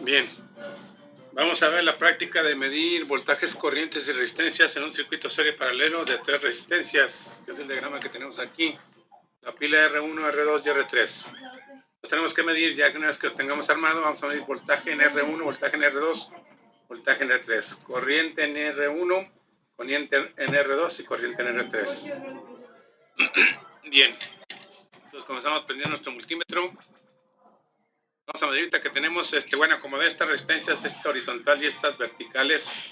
Bien, vamos a ver la práctica de medir voltajes, corrientes y resistencias en un circuito serie paralelo de 3 resistencias, que es el diagrama que tenemos aquí, la pila R1, R2 y R3. Los tenemos que medir, ya que una vez que lo tengamos armado, vamos a medir voltaje en R1, voltaje en R2, voltaje en R3, corriente en R1, corriente en R2 y corriente en R3. Bien, entonces comenzamos a prender nuestro multímetro. Vamos a medir ahorita que tenemos, bueno, como de estas resistencias, esta horizontal y estas verticales,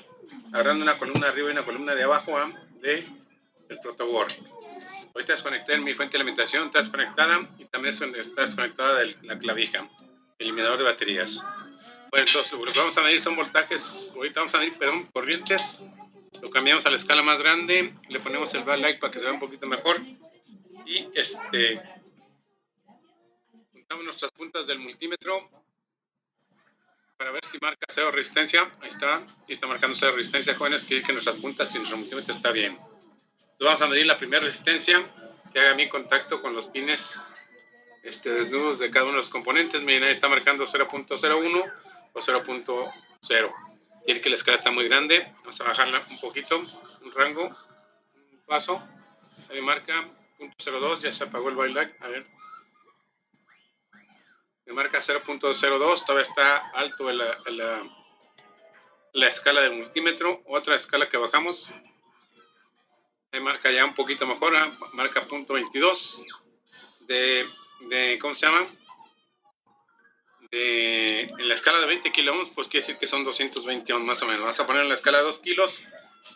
agarrando una columna arriba y una columna de abajo del protoboard. Ahorita desconecté mi fuente de alimentación, está desconectada y también está desconectada de la clavija, eliminador de baterías. Bueno, entonces lo que vamos a medir son voltajes, ahorita vamos a medir, corrientes. Lo cambiamos a la escala más grande, le ponemos el backlight para que se vea un poquito mejor y juntamos nuestras puntas del multímetro para ver si marca cero resistencia. Ahí está, si está marcando cero resistencia, jóvenes, quiere decir que nuestras puntas y nuestro multímetro está bien. Entonces vamos a medir la primera resistencia, que haga mi contacto con los pines desnudos de cada uno de los componentes. Miren, ahí está marcando 0.01 o 0.0. Quiere decir que la escala está muy grande. Vamos a bajarla un poquito, un rango, un paso. Ahí marca 0.02, ya se apagó el backlight. A ver. Me marca 0.02, todavía está alto la escala del multímetro. Otra escala que bajamos, ahí marca ya un poquito mejor, marca 0.22 de ¿cómo se llama? En la escala de 20 kilo ohms, pues quiere decir que son 220 ohms más o menos. Vamos a poner en la escala de 2 kilos,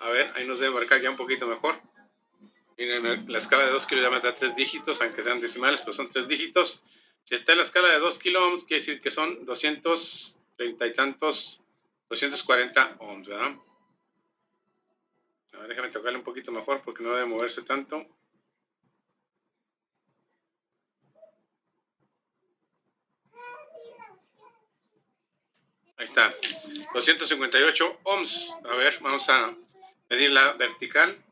a ver, ahí nos debe marcar ya un poquito mejor. Miren, la escala de 2 kilos ya me da 3 dígitos, aunque sean decimales, pues son 3 dígitos. Si está en la escala de 2 kilo ohms, quiere decir que son 230 y tantos, 240 ohms, ¿verdad? A ver, déjame tocarle un poquito mejor porque no debe moverse tanto. Ahí está, 258 ohms. A ver, vamos a medir la vertical.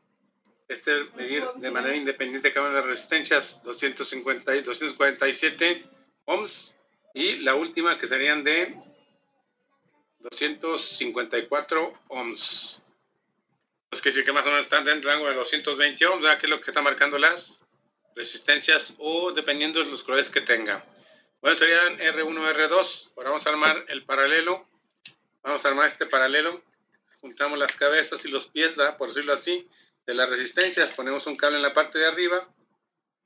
Medir de manera independiente cada una de las resistencias, 250 y 247 ohms. Y la última que serían de 254 ohms. Pues que sí que más o menos están en rango de 220 ohms, ¿verdad? Que es lo que está marcando las resistencias o dependiendo de los colores que tenga. Bueno, serían R1, R2. Ahora vamos a armar el paralelo. Vamos a armar este paralelo. Juntamos las cabezas y los pies, ¿verdad? Por decirlo así, de las resistencias. Ponemos un cable en la parte de arriba,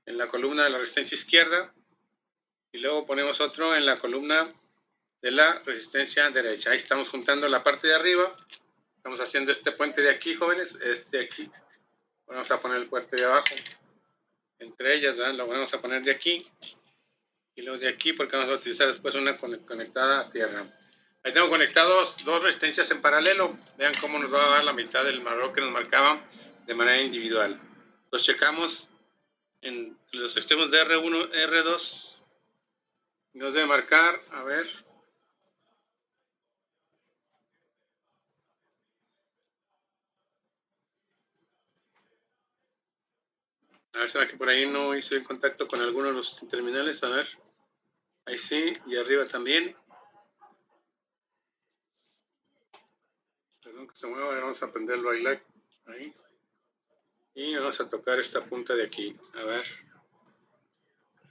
en la columna de la resistencia izquierda, y luego ponemos otro en la columna de la resistencia derecha. Ahí estamos juntando la parte de arriba. Estamos haciendo este puente de aquí, jóvenes, aquí. Vamos a poner el puente de abajo. Entre ellas, ¿verdad? Lo vamos a poner de aquí. Y luego de aquí, porque vamos a utilizar después una conectada a tierra. Ahí tengo conectados 2 resistencias en paralelo. Vean cómo nos va a dar la mitad del valor que nos marcaba de manera individual. Los checamos en los extremos de R1, R2. Nos debe marcar, a ver. A ver, será que por ahí no hice contacto con alguno de los terminales. A ver. Ahí sí, y arriba también. Perdón que se mueva, vamos a prenderlo ahí. Y vamos a tocar esta punta de aquí. A ver.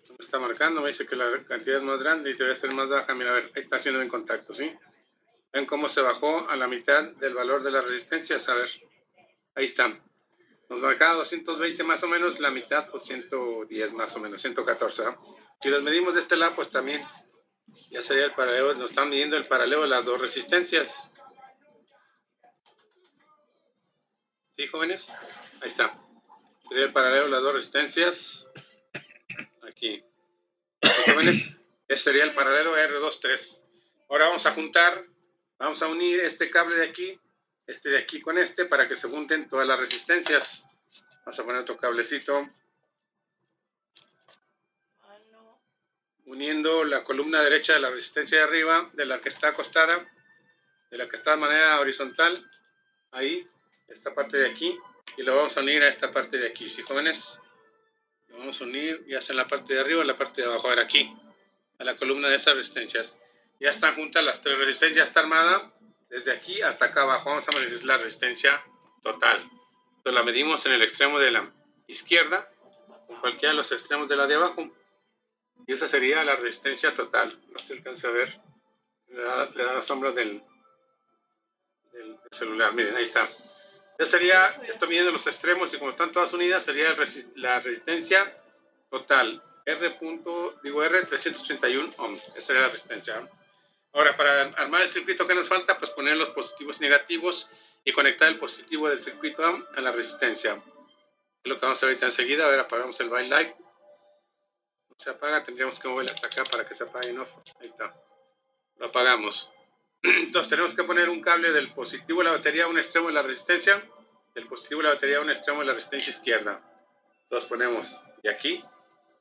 Me está marcando, me dice que la cantidad es más grande y debe ser más baja. Mira, a ver, ahí está haciendo en contacto, ¿sí? Ven cómo se bajó a la mitad del valor de las resistencias. A ver, ahí está. Nos marcaba 220 más o menos, la mitad, pues 110 más o menos, 114. ¿eh? Si las medimos de este lado, pues también ya sería el paralelo. Nos están midiendo el paralelo de las 2 resistencias. ¿Sí, jóvenes? Ahí está. Sería el paralelo de las 2 resistencias. Aquí. ¿Sí, jóvenes? Ese sería el paralelo R23. Ahora vamos a juntar, vamos a unir este cable de aquí con para que se junten todas las resistencias. Vamos a poner otro cablecito. Uniendo la columna derecha de la resistencia de arriba, de la que está acostada, de la que está de manera horizontal, ahí, esta parte de aquí, y lo vamos a unir a esta parte de aquí, ¿sí, jóvenes? Lo vamos a unir ya sea en la parte de arriba o en la parte de abajo, a ver aquí, a la columna de esas resistencias. Ya están juntas las tres resistencias, ya está armada desde aquí hasta acá abajo. Vamos a medir la resistencia total. Entonces la medimos en el extremo de la izquierda, con cualquiera de los extremos de la de abajo. Y esa sería la resistencia total. No se alcanza a ver. Le da la sombra del celular. Miren, ahí está. Ya sería, esto midiendo los extremos y como están todas unidas, sería la resistencia total. R381 ohms. Esa sería la resistencia. Ahora, para armar el circuito, ¿qué nos falta? Pues poner los positivos y negativos y conectar el positivo del circuito a la resistencia. Es lo que vamos a hacer ahorita enseguida. A ver, apagamos el byte light. No se apaga, tendríamos que moverlo hasta acá para que se apague en off. Ahí está. Lo apagamos. Entonces tenemos que poner un cable del positivo de la batería a un extremo de la resistencia, del positivo de la batería a un extremo de la resistencia izquierda. Entonces ponemos de aquí,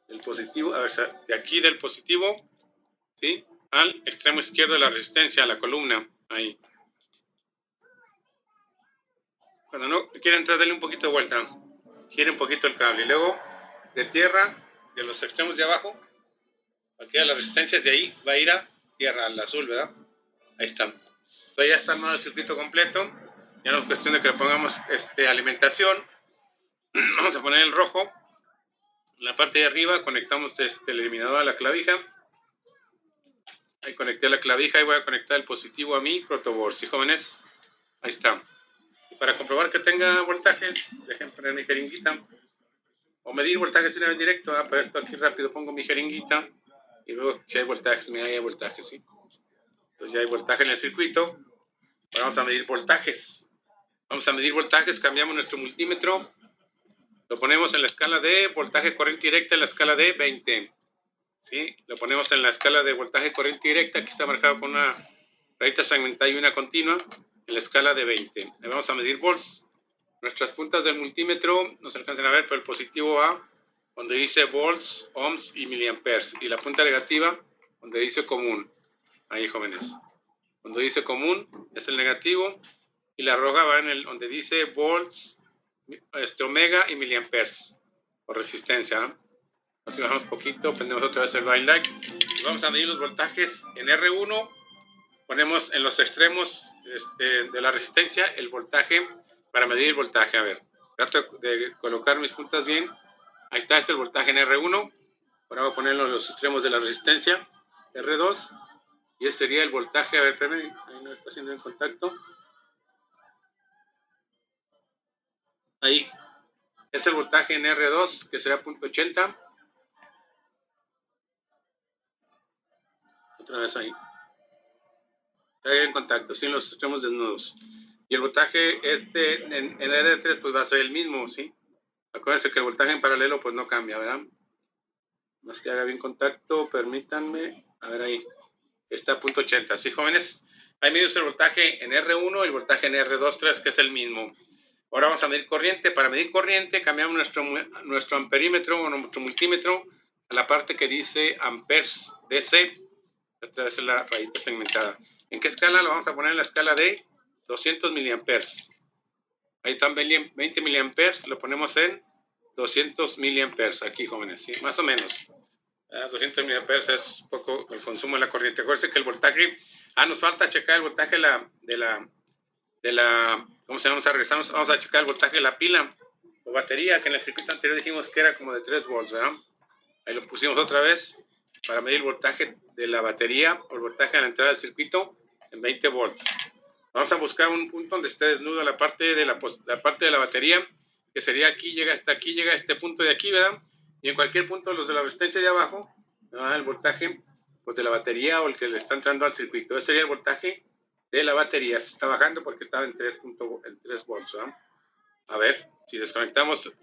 del positivo, a ver, de aquí del positivo, ¿sí?, al extremo izquierdo de la resistencia, a la columna, ahí. Cuando no quiera entrar, dale un poquito de vuelta, gire un poquito el cable, y luego de tierra, de los extremos de abajo, cualquiera de las resistencias de ahí va a ir a tierra, al azul, ¿verdad? Ahí está. Entonces ya está armado el circuito completo. Ya no es cuestión de que le pongamos alimentación. Vamos a poner el rojo. En la parte de arriba conectamos el eliminador a la clavija. Ahí conecté la clavija y voy a conectar el positivo a mi protoboard. ¿Sí, jóvenes? Ahí está. Y para comprobar que tenga voltajes, dejen poner mi jeringuita. O medir voltajes una vez directo. Para esto aquí rápido pongo mi jeringuita. Y luego si hay voltajes, mira, ahí hay voltajes, ¿sí? Entonces ya hay voltaje en el circuito. Ahora vamos a medir voltajes. Vamos a medir voltajes, cambiamos nuestro multímetro, lo ponemos en la escala de voltaje corriente directa en la escala de 20. ¿Sí? Lo ponemos en la escala de voltaje corriente directa, aquí está marcado con una rayita segmentada y una continua, en la escala de 20. Le vamos a medir volts. Nuestras puntas del multímetro no se alcanzan a ver, pero el positivo va donde dice volts, ohms y miliamperes. Y la punta negativa donde dice común. Ahí, jóvenes. Donde dice común es el negativo. Y la roja va en el donde dice volts, omega y miliamperes, o resistencia. Nos bajamos poquito, prendemos otra vez el byte light. Y vamos a medir los voltajes en R1. Ponemos en los extremos de la resistencia el voltaje para medir el voltaje. A ver, trato de colocar mis puntas bien. Ahí está, es el voltaje en R1. Ahora voy a ponerlo en los extremos de la resistencia, R2. Y ese sería el voltaje. A ver, espérame, ahí no está haciendo en contacto. Ahí. Es el voltaje en R2, que será 0.80. Otra vez ahí. Ahí en contacto, sin los extremos desnudos. Y el voltaje en R3 pues va a ser el mismo, ¿sí? Acuérdense que el voltaje en paralelo pues no cambia, ¿verdad? Más que haga bien contacto, permítanme. A ver ahí. Está a 0.80, ¿sí, jóvenes? Ahí medimos el voltaje en R1 y el voltaje en R2.3, que es el mismo. Ahora vamos a medir corriente. Para medir corriente cambiamos nuestro amperímetro o nuestro multímetro a la parte que dice amperes DC. Esta es la rayita segmentada. ¿En qué escala? Lo vamos a poner en la escala de 200 miliamperes. Ahí están 20 miliamperes, lo ponemos en 200 miliamperes aquí, jóvenes, ¿sí? Más o menos. 200 miliamperes es un poco el consumo de la corriente. Acuérdense que el voltaje, nos falta checar el voltaje de la ¿cómo se llama? Vamos a checar el voltaje de la pila o batería, que en el circuito anterior dijimos que era como de 3 volts, ¿verdad? Ahí lo pusimos otra vez para medir el voltaje de la batería o el voltaje a la entrada del circuito en 20 volts. Vamos a buscar un punto donde esté desnudo la parte de la batería, que sería aquí, llega hasta aquí, llega a este punto de aquí, ¿verdad? Y en cualquier punto, los de la resistencia de abajo, ¿verdad? El voltaje pues, de la batería o el que le está entrando al circuito. Ese sería el voltaje de la batería. Se está bajando porque estaba en 3 volts, ¿verdad? A ver, si desconectamos un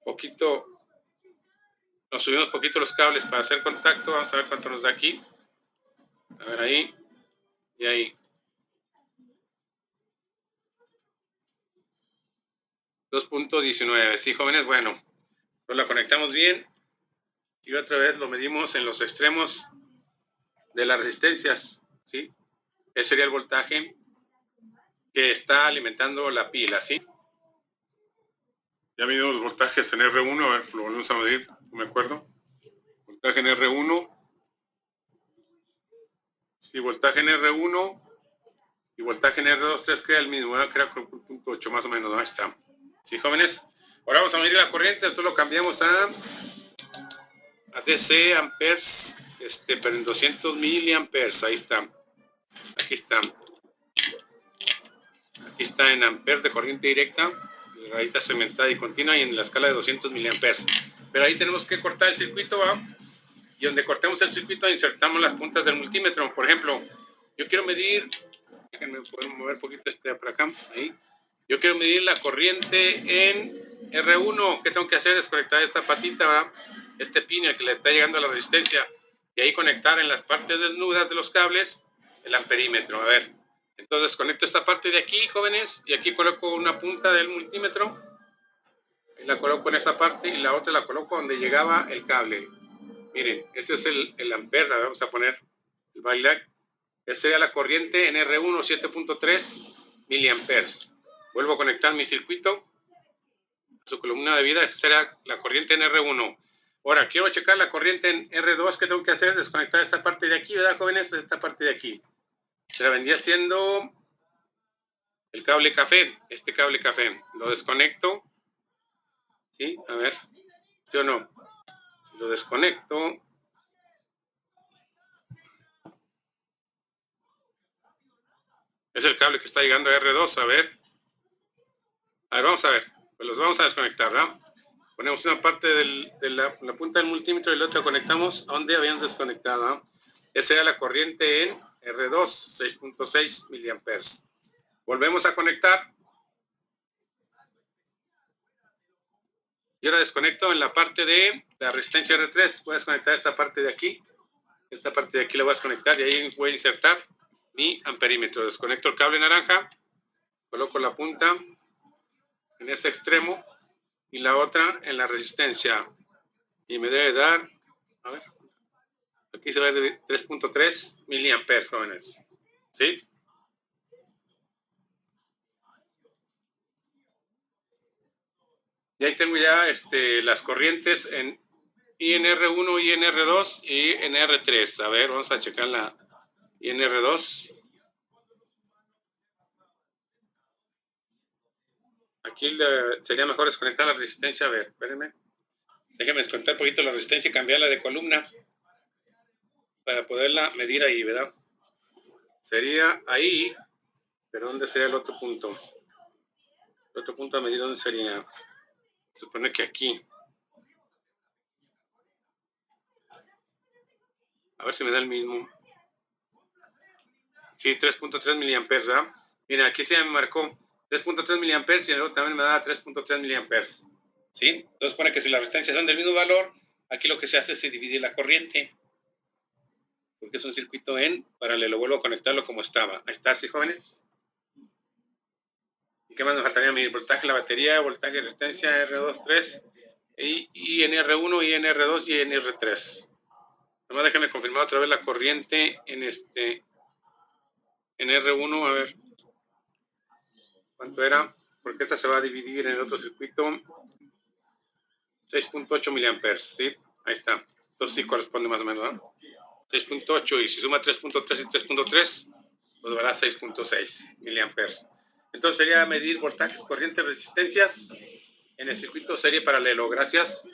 poquito, nos subimos un poquito los cables para hacer contacto. Vamos a ver cuánto nos da aquí. A ver ahí y ahí. 2.19. Sí, jóvenes, bueno, pues la conectamos bien y otra vez lo medimos en los extremos de las resistencias, ¿sí? Ese sería el voltaje que está alimentando la pila, ¿sí? Ya medimos los voltajes en R1, a ver, lo volvemos a medir, no me acuerdo. Voltaje en R1, y voltaje en R1 y voltaje en R2, 3 queda el mismo, creo que 0.8 más o menos, ¿no? Ahí está. ¿Sí, jóvenes? Ahora vamos a medir la corriente, esto lo cambiamos a DC, amperes, pero en 200 miliamperes, ahí está. Aquí está. Aquí está en amperes de corriente directa, rayita cementada y continua y en la escala de 200 miliamperes. Pero ahí tenemos que cortar el circuito, ¿va? Y donde cortemos el circuito insertamos las puntas del multímetro. Por ejemplo, yo quiero medir, déjenme poder mover un poquito para acá, ahí. Yo quiero medir la corriente en R1. ¿Qué tengo que hacer? Desconectar esta patita, ¿va? Este pin el que le está llegando a la resistencia y ahí conectar en las partes desnudas de los cables el amperímetro. A ver, entonces conecto esta parte de aquí, jóvenes, y aquí coloco una punta del multímetro. Ahí la coloco en esa parte y la otra la coloco donde llegaba el cable. Miren, ese es el ampere. Vamos a poner el bailac. Esa sería la corriente en R1, 7.3 miliamperes. Vuelvo a conectar mi circuito a su columna de vida. Esa será la corriente en R1. Ahora, quiero checar la corriente en R2. ¿Qué tengo que hacer? Desconectar esta parte de aquí, ¿verdad, jóvenes? Esta parte de aquí. Se la vendría siendo el cable café. Este cable café. Lo desconecto. ¿Sí? A ver. ¿Sí o no? Si lo desconecto. Es el cable que está llegando a R2. A ver, vamos a ver. Pues los vamos a desconectar, ¿verdad? Ponemos una parte de la punta del multímetro y la otra conectamos a donde habíamos desconectado, ¿no? Esa era la corriente en R2, 6.6 miliamperes. Volvemos a conectar. Y ahora desconecto en la parte de la resistencia R3. Voy a desconectar esta parte de aquí. Esta parte de aquí la voy a desconectar y ahí voy a insertar mi amperímetro. Desconecto el cable naranja. Coloco la punta en ese extremo y la otra en la resistencia. Y me debe dar, a ver, aquí se ve de 3.3 miliamperes, jóvenes. ¿Sí? Y ahí tengo ya las corrientes en INR1, INR2 y en R3. A ver, vamos a checar la INR2. Aquí sería mejor desconectar la resistencia. A ver, espérenme. Déjenme desconectar un poquito la resistencia y cambiarla de columna para poderla medir ahí, ¿verdad? Sería ahí, pero ¿dónde sería el otro punto? El otro punto a medir, ¿dónde sería? Se supone que aquí. A ver si me da el mismo. Sí, 3.3 miliamperes, ¿verdad? Mira, aquí se me marcó 3.3 miliamperes y en el otro también me da 3.3 miliamperes. ¿Sí? Entonces pone que si las resistencias son del mismo valor, aquí lo que se hace es dividir la corriente. Porque es un circuito en paralelo. Vuelvo a conectarlo como estaba. Ahí está, ¿sí, jóvenes? ¿Y qué más me faltaría? Mi voltaje de la batería, voltaje de resistencia R2, 3, y en R1, y en R2 y en R3. Nomás déjenme confirmar otra vez la corriente en R1, a ver cuánto era, porque esta se va a dividir en el otro circuito. 6.8 miliamperes, ¿sí? Ahí está. Entonces sí corresponde más o menos, ¿no? 6.8 y si suma 3.3 y 3.3, pues dará 6.6 miliamperes. Entonces sería medir voltajes, corrientes, resistencias en el circuito serie paralelo. Gracias.